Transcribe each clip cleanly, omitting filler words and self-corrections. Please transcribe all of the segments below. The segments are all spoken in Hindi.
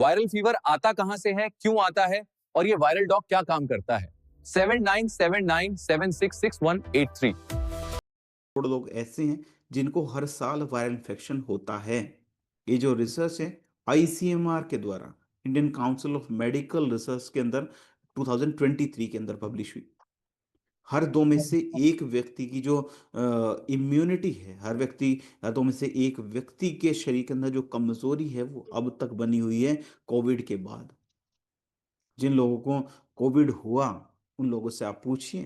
वायरल फीवर आता कहां से है, क्यों आता है और ये वायरल डॉग क्या काम करता है? 7979766183। लोग ऐसे हैं जिनको हर साल वायरल इन्फेक्शन होता है। ये जो रिसर्च है आईसीएमआर के द्वारा, Indian council of medical research के अंदर 2023 के अंदर पब्लिश हुई। हर दो में से एक व्यक्ति की जो इम्यूनिटी है, हर दो में से एक व्यक्ति के शरीर के अंदर जो कमजोरी है वो अब तक बनी हुई है कोविड के बाद। जिन लोगों को कोविड हुआ उन लोगों से आप पूछिए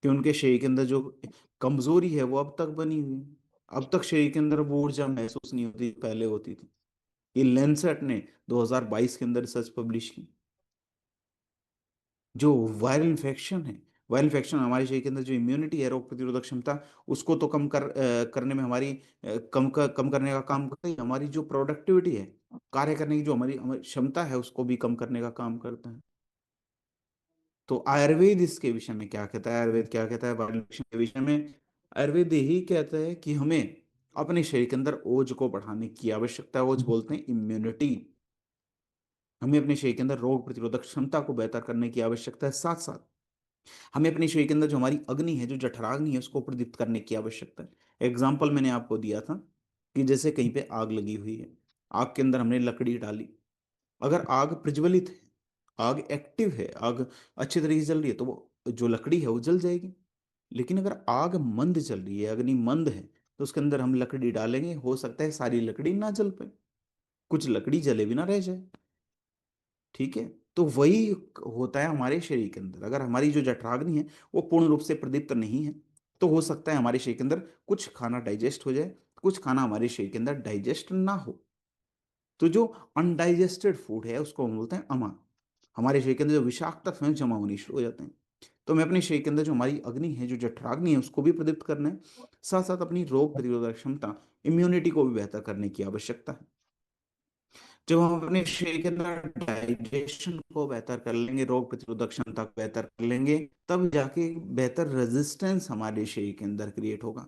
कि उनके शरीर के अंदर जो कमजोरी है वो अब तक बनी हुई है। अब तक शरीर के अंदर वो ऊर्जा महसूस नहीं होती, पहले होती थी। ये लेंसेट ने 2022 के अंदर रिसर्च पब्लिश की। जो वायरल इन्फेक्शन है, वायरल इन्फेक्शन हमारे शरीर के अंदर जो इम्यूनिटी है, रोग प्रतिरोधक क्षमता, उसको तो करने में हमारी कम करने का काम करता है। हमारी जो प्रोडक्टिविटी है, कार्य करने की जो हमारी हमारी क्षमता है, उसको भी कम करने का काम करता है। तो आयुर्वेद इसके विषय में क्या कहता है? आयुर्वेद क्या कहता है वायरल इन्फेक्शन के विषय में? आयुर्वेद यही कहता है कि हमें अपने शरीर के अंदर ओज को बढ़ाने की आवश्यकता है। ओज बोलते हैं इम्यूनिटी। हमें अपने शरीर के अंदर रोग प्रतिरोधक क्षमता को बेहतर करने की आवश्यकता है। साथ साथ हमें अपने शरीर के अंदर जो हमारी अग्नि है, जो जठराग्नि है, उसको प्रदीप्त करने की आवश्यकता है। एग्जाम्पल मैंने आपको दिया था कि जैसे कहीं पे आग लगी हुई है, आग के अंदर हमने लकड़ी डाली। अगर आग प्रज्वलित है, आग एक्टिव है, आग अच्छी तरीके से जल रही है, तो वो जो लकड़ी है वो जल जाएगी। लेकिन अगर आग मंद चल रही है, अग्नि मंद है, तो उसके अंदर हम लकड़ी डालेंगे, हो सकता है सारी लकड़ी ना जल पाए, कुछ लकड़ी जले भी ना रह जाए। ठीक है। तो वही होता है हमारे शरीर के अंदर। अगर हमारी जो जठराग्नि है वो पूर्ण रूप से प्रदीप्त नहीं है, तो हो सकता है हमारे शरीर के अंदर कुछ खाना डाइजेस्ट हो जाए, कुछ खाना हमारे शरीर के अंदर डाइजेस्ट ना हो। तो जो अनडाइजेस्टेड फूड है उसको हम बोलते हैं अमा। हमारे शरीर के अंदर जो विषाक्त तत्व हैं जमा होनी शुरू हो जाते हैं। तो हमें अपने शरीर के अंदर जो हमारी अग्नि है, जो जठराग्नि है, उसको भी प्रदीप्त करना है। साथ साथ अपनी रोग प्रतिरोधक क्षमता, इम्यूनिटी को भी बेहतर करने की आवश्यकता है। जब हम अपने शरीर के अंदर डाइजेशन को बेहतर कर लेंगे, रोग प्रतिरोधक क्षमता को बेहतर कर लेंगे, तब जाके बेहतर रेजिस्टेंस हमारे शरीर के अंदर क्रिएट होगा।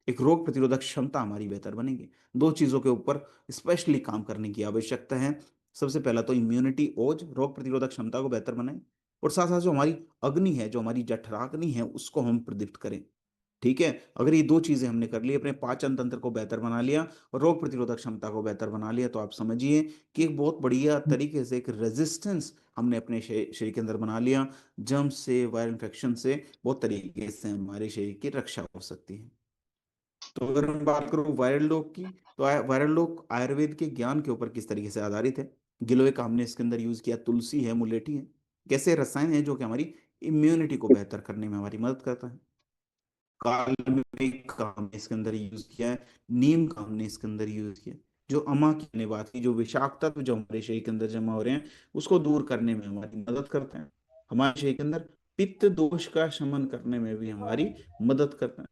एक रोग प्रतिरोधक क्षमता हमारी बेहतर बनेगी। दो चीजों के ऊपर स्पेशली काम करने की आवश्यकता है। सबसे पहला तो इम्यूनिटी, ओज, रोग प्रतिरोधक क्षमता को बेहतर बनाए, और साथ साथ जो हमारी अग्नि है, जो हमारी जठराग्नि है, उसको हम प्रदीप्त करें। ठीक है। अगर ये दो चीजें हमने कर ली, अपने पाचन तंत्र को बेहतर बना लिया और रोग प्रतिरोधक क्षमता को बेहतर बना लिया, तो आप समझिए कि एक बहुत बढ़िया तरीके से एक रेजिस्टेंस हमने अपने शरीर के अंदर बना लिया। जर्म से, वायरल इन्फेक्शन से बहुत तरीके से हमारे शरीर की रक्षा हो सकती है। तो अगर मैं बात करूं वायरल रोग की, तो वायरल रोग आयुर्वेद के ज्ञान के ऊपर किस तरीके से आधारित है? गिलोय का हमने इसके अंदर यूज किया, तुलसी है, मुलेठी है। कैसे रसायन है जो कि हमारी इम्यूनिटी को बेहतर करने में हमारी मदद करता है। काल मेघ का हमने इसके अंदर यूज किया है, नीम का हमने इसके अंदर यूज किया है। जो अमा की हमने बात की, जो विषाक्त तत्व जो हमारे शरीर के अंदर जमा हो रहे हैं, उसको दूर करने में हमारी मदद करते हैं। हमारे शरीर के अंदर पित्त दोष का शमन करने में भी हमारी मदद करता है।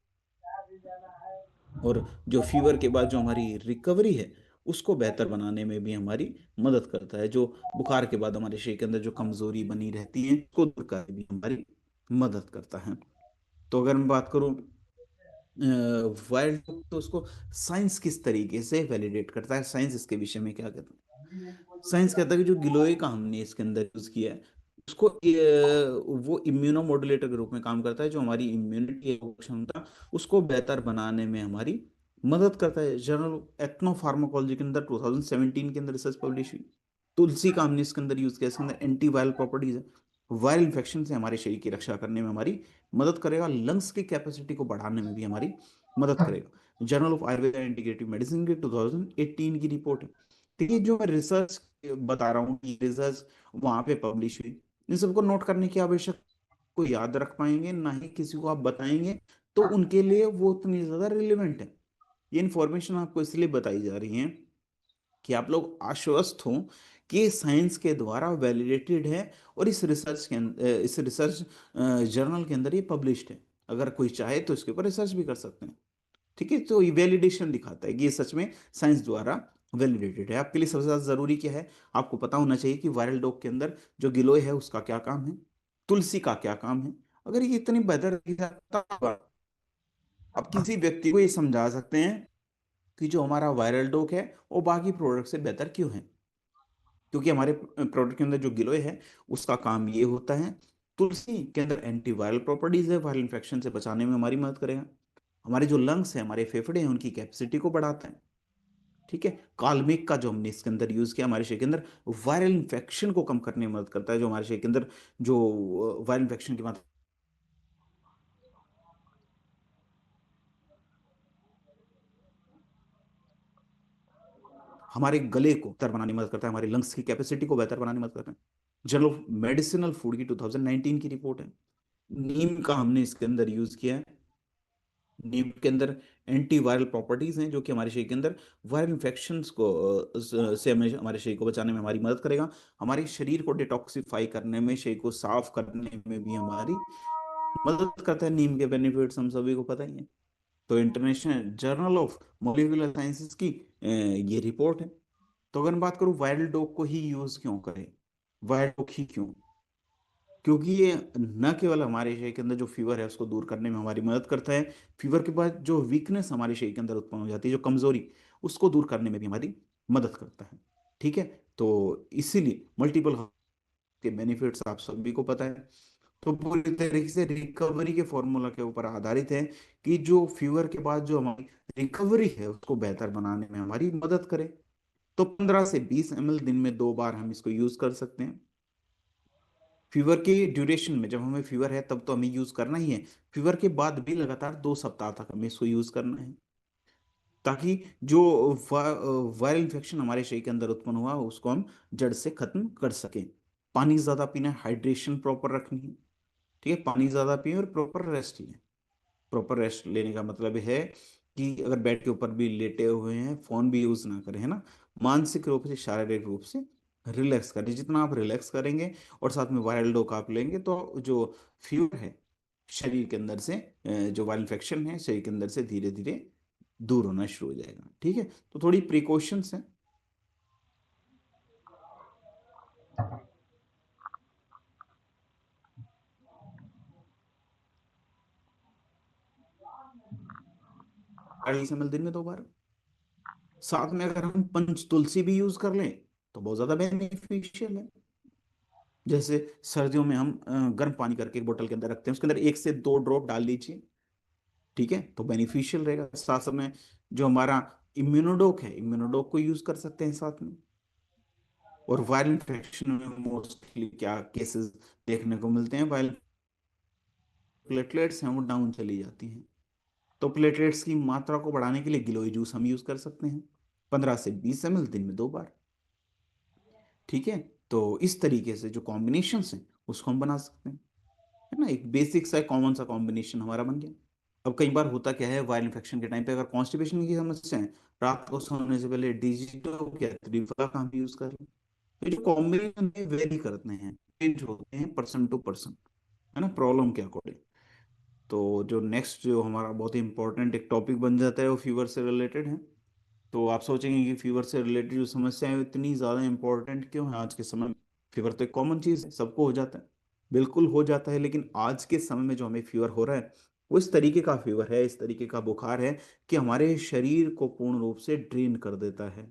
और जो फीवर के बाद जो हमारी रिकवरी है, उसको बेहतर बनाने में भी हमारी मदद करता है। जो बुखार के बाद हमारे शरीर के अंदर जो कमजोरी बनी रहती है, उसको दूर करने में भी हमारी मदद करता है। तो अगर मैं बात करूं वाइल्ड, तो उसको साइंस किस तरीके से वैलिडेट करता है, साइंस इसके विषय में क्या कहता है? साइंस कहता है कि जो गिलोय का हमने इसके अंदर यूज किया है, उसको वो इम्यूनोमोडुलेटर के रूप में काम करता है। जो हमारी इम्यूनिटी है, वो क्षमता, उसको बेहतर बनाने में हमारी मदद करता है। जर्नल एथनो फार्माकोलॉजी के अंदर 2017 के अंदर रिसर्च पब्लिश हुई। तुलसी का हमने इसके अंदर यूज किया, इसके अंदर एंटी वायरल प्रॉपर्टीज है। वायरल इन्फेक्शन से हमारे शरीर की रक्षा करने में हमारी मदद करेगा। लंग्स की कैपेसिटी को बढ़ाने में भी हमारी मदद करेगा। Journal of Ayurveda and integrative medicine की 2018 की रिपोर्ट है। तो ये जो मैं रिसर्च बता रहा हूँ, ये रिसर्च वहां पे पब्लिश हुई। इन सबको नोट करने की आवश्यकता, को याद रख पाएंगे ना ही किसी को आप बताएंगे, तो उनके लिए वो उतनी ज्यादा रिलेवेंट है। ये इन्फॉर्मेशन आपको इसलिए बताई जा रही है कि आप लोग आश्वस्त हों कि साइंस के द्वारा वैलिडेटेड है, और इस रिसर्च जर्नल के अंदर ये पब्लिश्ड है। अगर कोई चाहे तो इसके ऊपर रिसर्च भी कर सकते हैं। ठीक है। तो ये वैलिडेशन दिखाता है कि ये सच में साइंस द्वारा वैलिडेटेड है। आपके लिए सबसे ज्यादा जरूरी क्या है? आपको पता होना चाहिए कि वायरल डॉग के अंदर जो गिलोय है उसका क्या काम है, तुलसी का क्या काम है। अगर ये इतनी बेहतर तरीके से पता होगा, आप किसी व्यक्ति को ये समझा सकते हैं कि जो हमारा वायरल डॉग है वो बाकी प्रोडक्ट से बेहतर क्यों है। क्योंकि हमारे प्रोडक्ट के अंदर जो गिलोय है उसका काम ये होता है, तुलसी के अंदर एंटीवायरल प्रॉपर्टीज है, वायरल इन्फेक्शन से बचाने में हमारी मदद करेगा। हमारे जो लंग्स है, हमारे फेफड़े हैं, उनकी कैपेसिटी को बढ़ाता है। ठीक है, काल्मिक का जो हमने इसके अंदर यूज किया हमारे शरीर के अंदर वायरल इन्फेक्शन को कम करने में मदद करता है। जो हमारे शरीर के अंदर जो वायरल इन्फेक्शन की मात्रा, हमारे गले को बेहतर बनाने में मदद करता है, हमारे लंग्स की कैपेसिटी को बेहतर बनाने में मदद करता है। जर्नल मेडिसिनल फूड की 2019 की रिपोर्ट है। नीम का हमने इसके अंदर यूज किया है। नीम के अंदर एंटी वायरल प्रॉपर्टीज हैं जो कि हमारे शरीर के अंदर वायरल इन्फेक्शंस को से हमें हमारे शरीर को बचाने में हमारी मदद करेगा। हमारे शरीर को डिटॉक्सिफाई करने में, शरीर को साफ करने में भी हमारी मदद करता है। नीम के बेनिफिट्स हम सभी को पता ही है। तो international journal of molecular sciences की ये रिपोर्ट है। तो अगर मैं बात करूं वायरल डॉग को ही यूज क्यों करें, वायरल डॉग ही क्यों, क्योंकि ये न केवल हमारे शरीर के अंदर जो फीवर है उसको दूर करने में हमारी मदद करता है, फीवर के बाद जो वीकनेस हमारे शरीर के अंदर उत्पन्न हो जाती है, जो कमजोरी, उसको दूर करने में भी हमारी मदद करता है। ठीक है, तो इसीलिए मल्टीपल के बेनिफिट्स आप सभी को पता है। तो पूरी तरीके से रिकवरी के फॉर्मूला के ऊपर आधारित है कि जो फीवर के बाद जो हमारी रिकवरी है उसको बेहतर बनाने में हमारी मदद करे। तो 15 से 20 ml दिन में 2 बार हम इसको यूज कर सकते हैं। फीवर के ड्यूरेशन में, जब हमें फीवर है तब तो हमें यूज करना ही है, फीवर के बाद भी लगातार 2 सप्ताह तक हमें इसको यूज करना है, ताकि जो वायरल इन्फेक्शन हमारे शरीर के अंदर उत्पन्न हुआ उसको हम जड़ से खत्म कर सकें। पानी ज्यादा पीना है, हाइड्रेशन प्रॉपर रखनी है। ठीक है, पानी ज्यादा पिए और प्रॉपर रेस्ट लें। प्रॉपर रेस्ट लेने का मतलब है कि अगर बेड के ऊपर भी लेटे हुए हैं, फोन भी यूज ना करें, है ना। मानसिक रूप से, शारीरिक रूप से रिलैक्स करें। जितना आप रिलैक्स करेंगे और साथ में वायरल डोक आप लेंगे तो जो फीवर है शरीर के अंदर से, जो वायरल इन्फेक्शन है शरीर के अंदर से धीरे धीरे दूर होना शुरू हो जाएगा। ठीक है, तो थोड़ी प्रिकॉशंस हैं। एमएल दिन में 2 बार, साथ में अगर हम पंच तुलसी भी यूज कर लें तो बहुत ज्यादा बेनिफिशियल है। जैसे सर्दियों में हम गर्म पानी करके एक बोतल के अंदर रखते हैं, उसके अंदर 1 से 2 ड्रॉप डाल लीजिए। ठीक है, तो बेनिफिशियल रहेगा। साथ साथ में जो हमारा इम्यूनोडोक है, इम्यूनोडोक को यूज कर सकते हैं साथ में। और वायरल इन्फेक्शन में मोस्टली क्या केसेस देखने को मिलते हैं, वायरल प्लेटलेट्स हैं वो डाउन चली जाती हैं। तो प्लेटलेट्स की मात्रा को बढ़ाने के लिए गिलोय जूस हम यूज कर सकते हैं, 15 से 20 ml दिन में 2 बार। ठीक है, तो इस तरीके से जो कॉम्बिनेशन हैं उसको हम बना सकते हैं, है ना। एक बेसिक सा कॉमन सा कॉम्बिनेशन हमारा बन गया। अब कई बार होता क्या है, वायरल इन्फेक्शन के टाइम पे अगर कॉन्स्टिपेशन की समस्या है, रात को सोने से पहले डिजिटो या त्रिफला का हम यूज कर लें। ये जो कॉम्बिनेशन है वेरी करते हैं, चेंज होते हैं पर्सन टू पर्सन, है ना, प्रॉब्लम के अकॉर्डिंग। तो जो नेक्स्ट जो हमारा बहुत ही इंपॉर्टेंट एक टॉपिक बन जाता है वो फीवर से रिलेटेड है। तो आप सोचेंगे कि फीवर से रिलेटेड जो समस्या है इतनी ज़्यादा इंपॉर्टेंट क्यों है आज के समय में। फीवर तो एक कॉमन चीज़ है, सबको हो जाता है, बिल्कुल हो जाता है, लेकिन आज के समय में जो हमें फीवर हो रहा है वो इस तरीके का फीवर है, इस तरीके का बुखार है कि हमारे शरीर को पूर्ण रूप से ड्रेन कर देता है।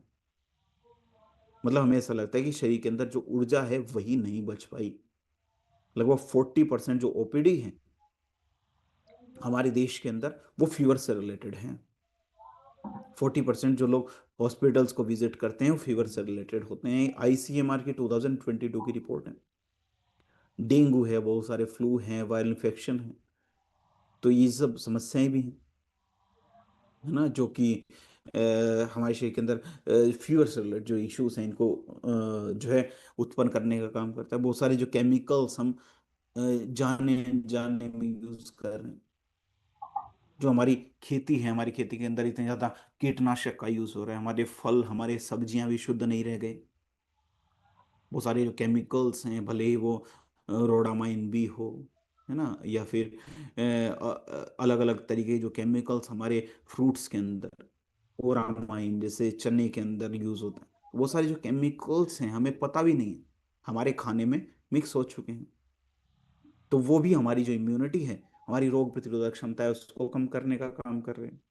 मतलब हमें ऐसा लगता है कि शरीर के अंदर जो ऊर्जा है वही नहीं बच पाई। लगभग 40% जो ओपीडी है हमारे देश के अंदर वो फीवर से रिलेटेड है। 40% जो लोग हॉस्पिटल्स को विजिट करते हैं वो फीवर से रिलेटेड होते हैं। आईसीएमआर की 2022 की रिपोर्ट है। डेंगू है, बहुत सारे फ्लू हैं, वायरल इन्फेक्शन है, तो ये सब समस्याएं भी हैं, है ना, जो कि हमारे शरीर के अंदर फीवर से रिलेटेड जो इश्यूज हैं इनको जो है उत्पन्न करने का काम करता है। बहुत सारे जो केमिकल्स हम जाने जाने में यूज कर रहे हैं, जो हमारी खेती है, हमारी खेती के अंदर इतने ज्यादा कीटनाशक का यूज हो रहा है, हमारे फल हमारे सब्जियां भी शुद्ध नहीं रह गए। वो सारे जो केमिकल्स हैं, भले ही वो रोडामाइन भी हो, है ना, या फिर अलग अलग तरीके के जो केमिकल्स हमारे फ्रूट्स के अंदर, ओरामाइन जैसे चने के अंदर यूज होता है, वो सारे जो केमिकल्स हैं हमें पता भी नहीं है, हमारे खाने में मिक्स हो चुके हैं। तो वो भी हमारी जो इम्यूनिटी है, हमारी रोग प्रतिरोधक क्षमता है उसको कम करने का काम कर रहे हैं।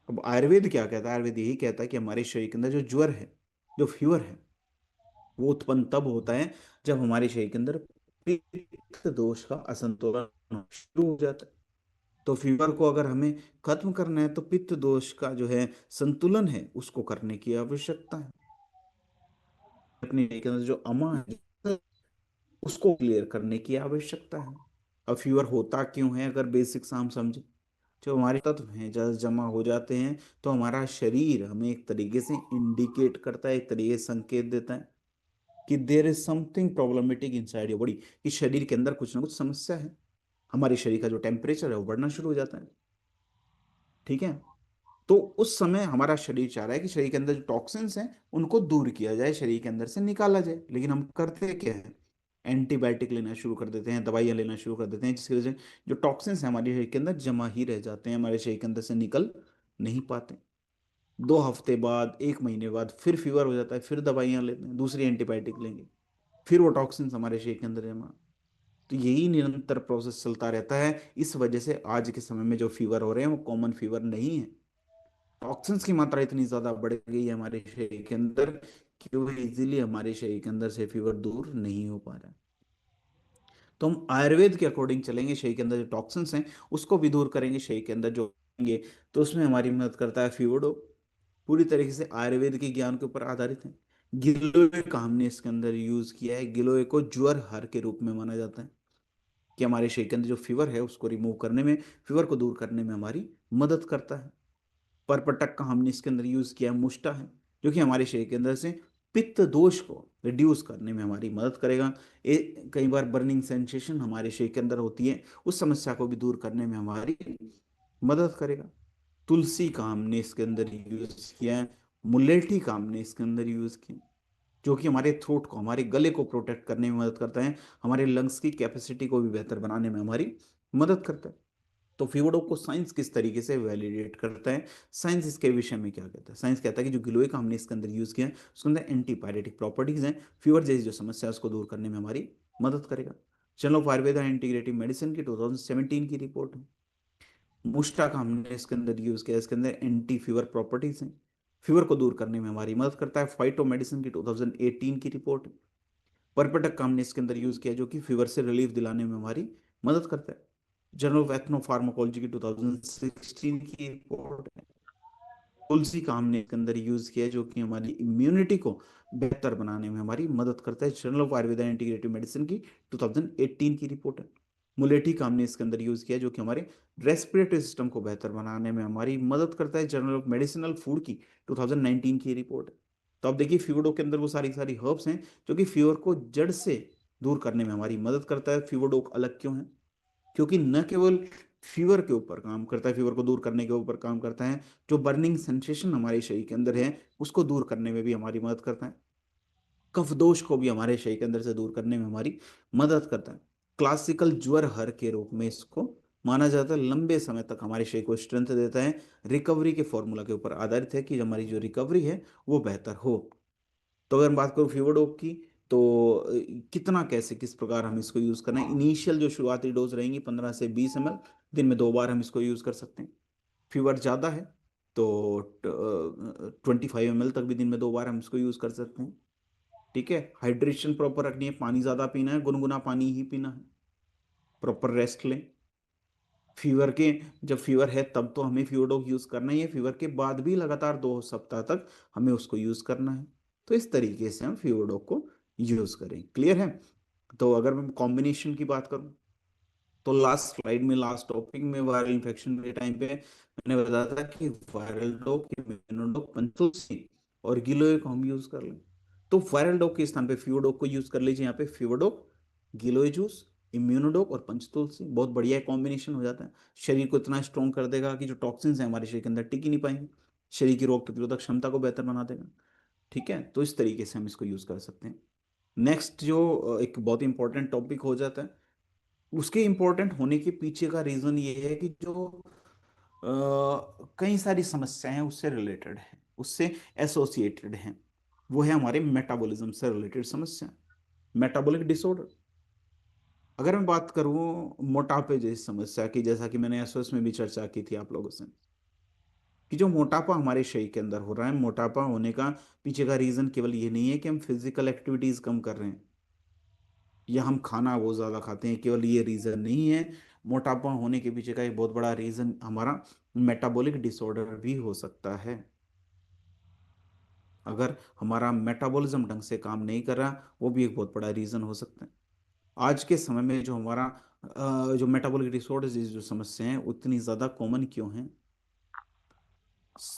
अब आयुर्वेद क्या कहता है, आयुर्वेद यही कहता है कि हमारे शरीर के अंदर जो ज्वर है, जो फीवर है, वो उत्पन्न तब होता है जब हमारे शरीर के अंदर पित्त दोष का असंतुलन शुरू हो जाता है। तो फीवर को अगर हमें खत्म करना है तो पित्त दोष का जो है संतुलन है उसको करने की आवश्यकता है। अपने शरीर के अंदर जो अमा है उसको क्लियर करने की आवश्यकता है। अब फीवर होता क्यों है, अगर बेसिक्स हम समझे, जो हमारे तत्व हैं जब जमा हो जाते हैं तो हमारा शरीर हमें एक तरीके से इंडिकेट करता है, एक तरीके से संकेत देता है कि there is something problematic inside your body, कि शरीर के अंदर कुछ ना कुछ समस्या है। हमारे शरीर का जो टेम्परेचर है वो बढ़ना शुरू हो जाता है। ठीक है। तो उस समय हमारा शरीर चाह रहा है कि शरीर के अंदर जो टॉक्सिन्स हैं उनको दूर किया जाए, शरीर के अंदर से निकाला जाए, लेकिन हम करते क्या है, एंटीबायोटिक लेना शुरू कर देते हैं, दवाइयाँ लेना शुरू कर देते हैं, जिसकी वजह से जो टॉक्सिन्स हैं हमारे शरीर के अंदर जमा ही रह जाते हैं, हमारे शरीर के अंदर से निकल नहीं पाते। 2 हफ्ते बाद, 1 महीने बाद फिर फीवर हो जाता है, फिर दवाइयाँ लेते हैं, दूसरी एंटीबायोटिक लेंगे, फिर वो टॉक्सिन्स हमारे शरीर के अंदर जमा। तो यही निरंतर प्रोसेस चलता रहता है। इस वजह से आज के समय में जो फीवर हो रहे हैं वो कॉमन फीवर नहीं है। टॉक्सिन्स की मात्रा इतनी ज्यादा बढ़ गई है हमारे शरीर के अंदर कि वो इजीली हमारे शरीर के अंदर से फीवर दूर नहीं हो पा रहा है। तो हम आयुर्वेद के अकॉर्डिंग चलेंगे, शरीर के अंदर जो टॉक्सिन्स हैं उसको भी दूर करेंगे, शरीर के अंदर जो होंगे, तो उसमें हमारी मदद करता है फीवरडो। पूरी तरीके से आयुर्वेद के ज्ञान के ऊपर आधारित है। गिलोय का हमने इसके अंदर यूज किया है। गिलोय को ज्वर हर के रूप में माना जाता है, कि हमारे शरीर के अंदर जो फीवर है उसको रिमूव करने में, फीवर को दूर करने में हमारी मदद करता है। परपटक का हमने इसके अंदर यूज किया है। मुष्टा है जो कि हमारे शरीर के अंदर से पित्त दोष को रिड्यूस करने में हमारी मदद करेगा। कई बार बर्निंग सेंसेशन हमारे शरीर के अंदर होती है, उस समस्या को भी दूर करने में हमारी मदद करेगा। तुलसी का हमने इसके अंदर यूज किया है। मुलेठी का हमने इसके अंदर यूज किया, जो कि हमारे थ्रोट को, हमारे गले को प्रोटेक्ट करने में मदद करता है, हमारे लंग्स की कैपेसिटी को भी बेहतर बनाने में हमारी मदद करता है। तो फीवरडो को साइंस किस तरीके से वैलिडेट करता है, साइंस इसके विषय में क्या कहता है? साइंस कहता है कि जो गिलोय का हमने इसके अंदर यूज किया है उसके अंदर एंटीपायरेटिक प्रॉपर्टीज हैं, फीवर जैसी जो समस्या है उसको दूर करने में हमारी मदद करेगा। चलो आयुर्वेदा इंटीग्रेटिव मेडिसिन की 2017 की रिपोर्ट है। मुस्टा का हमने इसके अंदर यूज किया, इसके अंदर एंटी फीवर प्रॉपर्टीज हैं, फीवर को दूर करने में हमारी मदद करता है। फाइटो मेडिसिन की 2018 की रिपोर्ट है। परपटक का हमने इसके अंदर यूज किया जो कि फीवर से रिलीफ दिलाने में हमारी मदद करता है। जर्नल ऑफ एथनोफार्माकोलॉजी की 2016 की रिपोर्ट है। तुलसी का हमने इसके अंदर यूज किया जो कि हमारी इम्यूनिटी को बेहतर बनाने में हमारी मदद करता है। Journal of Ayurveda integrative medicine की 2018 की रिपोर्ट है। मुलेठी का हमने इसके अंदर यूज किया जो कि हमारे रेस्पिरेटरी सिस्टम को बेहतर बनाने में हमारी मदद करता है। जर्नल ऑफ मेडिसिनल फूड की 2019 की रिपोर्ट है। तो आप देखिए फीवरडो के अंदर वो सारी सारी हर्ब्स हैं जो कि फीवर को जड़ से दूर करने में हमारी मदद करता है। फीवरडो अलग क्यों है? क्योंकि न केवल फीवर के ऊपर काम करता है, फीवर को दूर करने के ऊपर काम करता है, जो बर्निंग सेंसेशन हमारे शरीर के अंदर है उसको दूर करने में भी हमारी मदद करता है। कफ दोष को भी हमारे शरीर के अंदर से दूर करने में हमारी मदद करता है। क्लासिकल ज्वर हर के रूप में इसको माना जाता है। लंबे समय तक हमारे शरीर को स्ट्रेंथ देता है। रिकवरी के फॉर्मूला के ऊपर आधारित है कि हमारी जो रिकवरी है वो बेहतर हो। तो अगर मैं बात करूँ फीवर डोप की, तो कितना, कैसे, किस प्रकार हम इसको यूज करना है। इनिशियल जो शुरुआती डोज रहेंगी 15 से 20 ml, दिन में 2 बार हम इसको यूज कर सकते हैं। फीवर ज़्यादा है तो 25 ml तक भी दिन में 2 बार हम इसको यूज कर सकते हैं। ठीक है। हाइड्रेशन प्रॉपर रखनी है, पानी ज़्यादा पीना है, गुनगुना पानी ही पीना है, प्रॉपर रेस्ट लें। फीवर के, जब फीवर है तब तो हमें फीवर डॉग यूज करना ही है, फीवर के बाद भी लगातार 2 सप्ताह तक हमें उसको यूज करना है। तो इस तरीके से हम फीवर डॉग को यूज करें। क्लियर है? तो अगर मैं कॉम्बिनेशन की बात करूं, तो लास्ट स्लाइड में, लास्ट टॉपिक में वायरल इन्फेक्शन के टाइम पे मैंने बताया था कि वायरल डॉग, इम्यूनोडॉग, पंथोसी और गिलोय को हम यूज कर लें। तो वायरल डॉग के स्थान पे फीवर डॉग को यूज कर लीजिए। यहाँ पे फीवर डॉग, गिलोय जूस, इम्यूनोडॉग और पंचतुलसी, बहुत बढ़िया कॉम्बिनेशन हो जाता है। शरीर को इतना स्ट्रॉन्ग कर देगा कि जो टॉक्सिन्स हैं हमारे शरीर के अंदर टिक ही नहीं पाएंगे, शरीर की रोग प्रतिरोधक क्षमता को बेहतर बना देगा। ठीक है। तो इस तरीके से हम इसको यूज कर सकते हैं। नेक्स्ट जो एक बहुत इंपॉर्टेंट टॉपिक हो जाता है, उसके इम्पोर्टेंट होने के पीछे का रीजन ये है कि जो कई सारी समस्याएं उससे रिलेटेड है, उससे एसोसिएटेड हैं, वो है हमारे मेटाबॉलिज्म से रिलेटेड समस्या, मेटाबॉलिक डिसऑर्डर। अगर मैं बात करूं मोटापे जैसी समस्या की, जैसा कि मैंने एसओएस में भी चर्चा की थी आप लोगों से, कि जो मोटापा हमारे शरीर के अंदर हो रहा है, मोटापा होने का पीछे का रीजन केवल ये नहीं है कि हम फिजिकल एक्टिविटीज कम कर रहे हैं या हम खाना बहुत ज्यादा खाते हैं, केवल ये रीजन नहीं है। मोटापा होने के पीछे का एक बहुत बड़ा रीजन हमारा मेटाबॉलिक डिसऑर्डर भी हो सकता है। अगर हमारा मेटाबॉलिज्म ढंग से काम नहीं कर रहा, वो भी एक बहुत बड़ा रीजन हो सकता है। आज के समय में जो हमारा जो मेटाबॉलिक डिसऑर्डर्स जो समस्या है उतनी ज्यादा कॉमन क्यों है?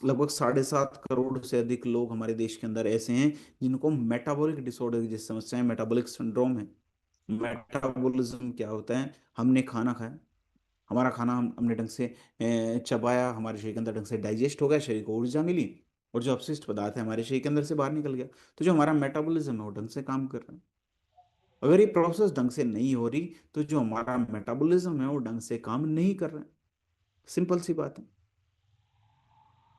लगभग 7.5 करोड़ से अधिक लोग हमारे देश के अंदर ऐसे हैं जिनको मेटाबॉलिक डिसऑर्डर की जैसी समस्या है, मेटाबॉलिक सिंड्रोम है। मेटाबॉलिज्म क्या होता है? हमने खाना खाया, हमारा खाना हमने ढंग से चबाया, हमारे शरीर के अंदर ढंग से डाइजेस्ट हो गया, शरीर को ऊर्जा मिली, और जो अपशिष्ट पदार्थ है हमारे शरीर के अंदर से बाहर निकल गया। तो जो हमारा मेटाबॉलिज्म है वो ढंग से काम कर रहा है। अगर ये प्रोसेस ढंग से नहीं हो रही तो जो हमारा मेटाबॉलिज्म है वो ढंग से काम नहीं कर रहा है। सिंपल सी बात है।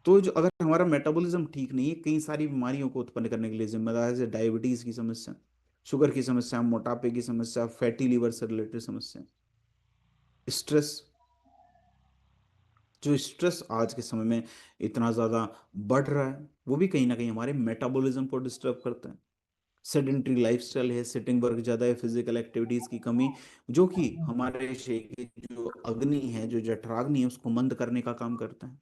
तो जो अगर हमारा मेटाबॉलिज्म ठीक नहीं है, कई सारी बीमारियों को उत्पन्न करने के लिए जिम्मेदार है, जैसे डायबिटीज की समस्या, शुगर की समस्या, मोटापे की समस्या, फैटी लीवर से रिलेटेड समस्या, स्ट्रेस। जो स्ट्रेस आज के समय में इतना ज्यादा बढ़ रहा है वो भी कहीं ना कहीं हमारे मेटाबॉलिज्म को डिस्टर्ब करता है। सेडेंट्री लाइफस्टाइल है, सिटिंग वर्क ज्यादा है, फिजिकल एक्टिविटीज की कमी, जो कि हमारे शरीर की जो अग्नि है, जो जठराग्नि है, उसको मंद करने का काम करता है।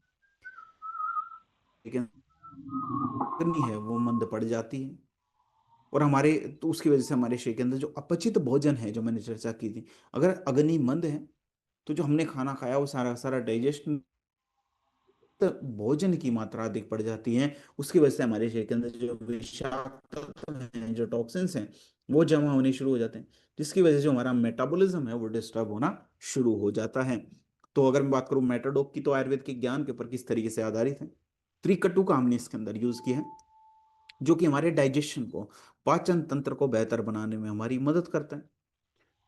लेकिन अग्नि है वो मंद पड़ जाती है, और हमारे तो उसकी वजह से हमारे शरीर के अंदर जो अपचित भोजन है, जो मैंने चर्चा की थी, अगर अग्नि मंद है तो जो हमने खाना खाया वो सारा सारा डाइजेस्ट, भोजन की मात्रा अधिक पड़ जाती है। उसकी वजह से हमारे शरीर के अंदर जो विषाक्त तत्व हैं, जो टॉक्सिन्स हैं, वो जमा होने शुरू हो जाते हैं, जिसकी वजह से जो हमारा मेटाबॉलिज्म है वो डिस्टर्ब होना शुरू हो जाता है। तो अगर मैं बात करूं मेटाडोप की, तो आयुर्वेद के ज्ञान के ऊपर किस तरीके से आधारित है। त्रिकटु का हमने इसके अंदर यूज किया है, जो कि हमारे डाइजेशन को, पाचन तंत्र को बेहतर बनाने में हमारी मदद करता है।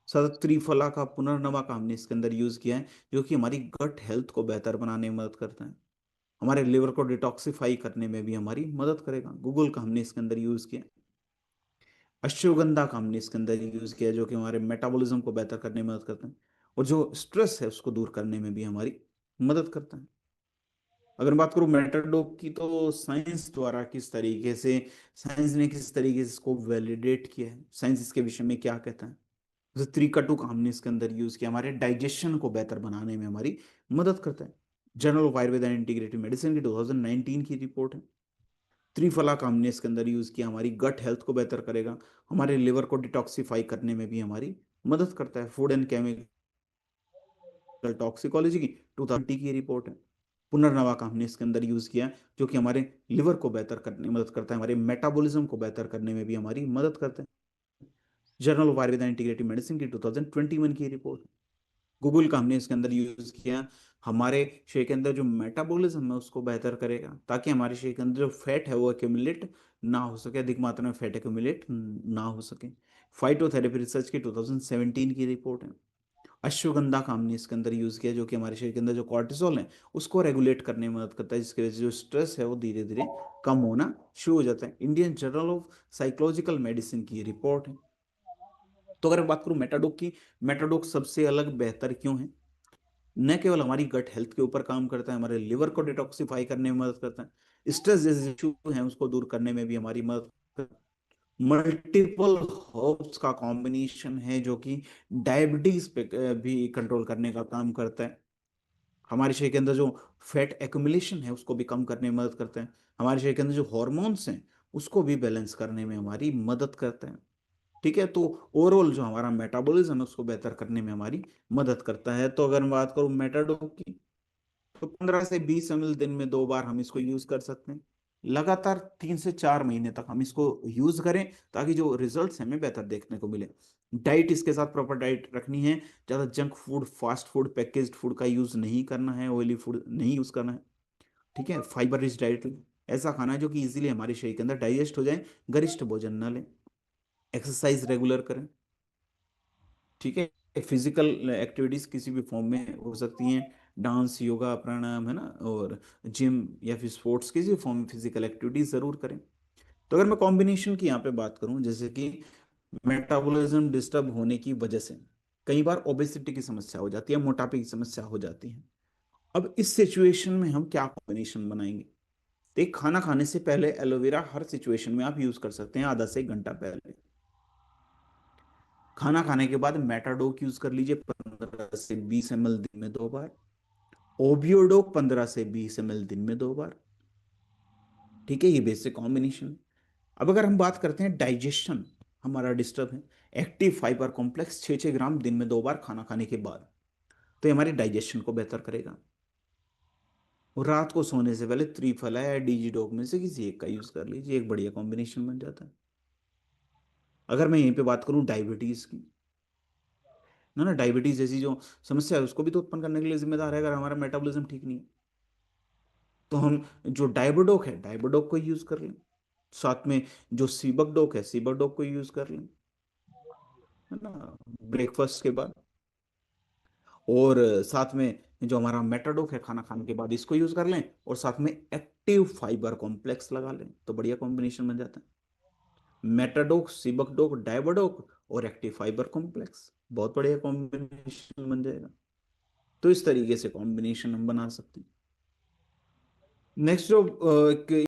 सतत त्रिफला का, पुनर्नवा का हमने इसके अंदर यूज किया है, जो कि हमारी गट हेल्थ को बेहतर बनाने में मदद करता है, हमारे लिवर को डिटॉक्सिफाई करने में भी हमारी मदद करेगा। गूगल का हमने इसके अंदर यूज किया। अश्वगंधा का हमने इसके अंदर यूज किया, जो कि हमारे मेटाबॉलिज्म को बेहतर करने में मदद करता है, और जो स्ट्रेस है उसको दूर करने में भी हमारी मदद करता है। अगर बात करूं मेटाडोप की, तो साइंस द्वारा किस तरीके से, साइंस ने किस तरीके से इसको वैलिडेट किया है, साइंस इसके विषय में क्या कहता है। जैसे त्रिकटु का हमने इसके अंदर यूज किया, हमारे डाइजेशन को बेहतर बनाने में हमारी मदद करता है। Journal of Ayurveda and integrative medicine की 2019 की रिपोर्ट है। त्रिफला का हमने इसके अंदर यूज किया, हमारी गट हेल्थ को बेहतर करेगा, हमारे लिवर को डिटॉक्सिफाई करने में भी हमारी मदद करता है। फूड एंड केमिकल टॉक्सिकोलॉजी की 2020 की रिपोर्ट है। पुनर्नवा का हमने इसके अंदर यूज किया, जो कि हमारे लिवर को बेहतर करने में मदद करता है, हमारे मेटाबॉलिज्म को बेहतर करने में भी हमारी मदद करता है। Journal of Ayurveda and integrative medicine की 2021 की रिपोर्ट। गूगल का हमने इसके अंदर यूज किया, हमारे शरीर के अंदर जो मेटाबॉलिज्म है उसको बेहतर करेगा, ताकि हमारे शरीर के अंदर जो फैट है वो एक्यूमुलेट ना हो सके, अधिक मात्रा में फैट एक्यूमुलेट ना हो सके। फाइटोथेरेपी रिसर्च की 2017 की रिपोर्ट है। अश्वगंधा का हमने इसके अंदर यूज किया, जो कि हमारे शरीर के अंदर जो कॉर्टिसोल है उसको रेगुलेट करने में मदद करता है, जिसकी वजह से जो स्ट्रेस है वो धीरे धीरे कम होना शुरू हो जाता है। Indian journal of psychological medicine की रिपोर्ट है। तो अगर बात करूं मेटाडोक की, मेटाडोक सबसे अलग बेहतर क्यों है? न केवल हमारी गट हेल्थ के ऊपर काम करता है, हमारे लिवर को डिटॉक्सिफाई करने में मदद करता है, स्ट्रेस जैसे इशू है उसको दूर करने में भी हमारी मदद करता है। मल्टीपल हर्ब्स का कॉम्बिनेशन है, जो कि डायबिटीज पे भी कंट्रोल करने का काम करता है, हमारे शरीर के अंदर जो फैट एक्युमुलेशन है उसको भी कम करने में मदद करते हैं, हमारे शरीर के अंदर जो हॉर्मोन्स हैं उसको भी बैलेंस करने में हमारी मदद करते हैं। ठीक है, तो ओवरऑल जो हमारा मेटाबॉलिज्म है उसको बेहतर करने में हमारी मदद करता है। तो अगर मैं बात करूं मेटाडोप की, तो 15 से 20 ml दिन में 2 बार हम इसको यूज कर सकते हैं। लगातार 3 से 4 महीने तक हम इसको यूज करें, ताकि जो रिजल्ट्स हमें बेहतर देखने को मिले। डाइट इसके साथ प्रॉपर डाइट रखनी है, ज़्यादा junk food, fast food, packaged food का यूज नहीं करना है, ऑयली फूड नहीं यूज करना है। ठीक है, फाइबर रिच डाइट, ऐसा खाना है जो कि इजीली हमारे शरीर के अंदर डाइजेस्ट हो जाए। गरिष्ठ भोजन न लें, एक्सरसाइज रेगुलर करें। ठीक है, फिजिकल एक्टिविटीज किसी भी फॉर्म में हो सकती हैं, डांस, योगा, प्राणायाम, है ना, और जिम या फिर स्पोर्ट्स, किसी भी फॉर्म में फिजिकल एक्टिविटीज जरूर करें। तो अगर मैं कॉम्बिनेशन की यहाँ पे बात करूं, जैसे कि मेटाबॉलिज्म डिस्टर्ब होने की वजह से कई बार ओबेसिटी की समस्या हो जाती है, मोटापे की समस्या हो जाती है, अब इस सिचुएशन में हम क्या कॉम्बिनेशन बनाएंगे? देख, खाना खाने से पहले एलोवेरा हर सिचुएशन में आप यूज कर सकते हैं, आधा से 1 घंटा पहले। खाना खाने के बाद मेटाडोक यूज कर लीजिए 15 से 20 ml दिन में 2 बार। ओबियोडोक 15 से 20 ml दिन में 2 बार। ठीक है, ये बेसिक कॉम्बिनेशन है। अब अगर हम बात करते हैं डाइजेशन हमारा डिस्टर्ब है, एक्टिव फाइबर कॉम्प्लेक्स 6-6 ग्राम दिन में 2 बार खाना खाने के बाद, तो ये हमारे डाइजेशन को बेहतर करेगा। और रात को सोने से पहले त्रिफला या डीजी डॉग में से किसी एक का यूज कर लीजिए, एक बढ़िया कॉम्बिनेशन बन जाता है। अगर मैं यहीं पे बात करूं डायबिटीज की, ना डायबिटीज जैसी जो समस्या है उसको भी तो उत्पन्न करने के लिए जिम्मेदार है, अगर हमारा मेटाबॉलिज्म ठीक नहीं है। तो हम जो डायबोडोक है डायबोडोक को यूज कर लें, साथ में जो सीबकडोक है सीबकडोक को यूज कर लें, है ना, ब्रेकफास्ट के बाद। और साथ में जो हमारा मेटाडोक है खाना खाने के बाद, इसको यूज कर लें, और साथ में एक्टिव फाइबर कॉम्प्लेक्स लगा लें, तो बढ़िया कॉम्बिनेशन बन जाता है। मेटाडोक, सीबकडोक, डायबोडोक और एक्टिव फाइबर कॉम्प्लेक्स, बहुत बढ़िया कॉम्बिनेशन बन जाएगा। तो इस तरीके से कॉम्बिनेशन हम बना सकते हैं। नेक्स्ट जो एक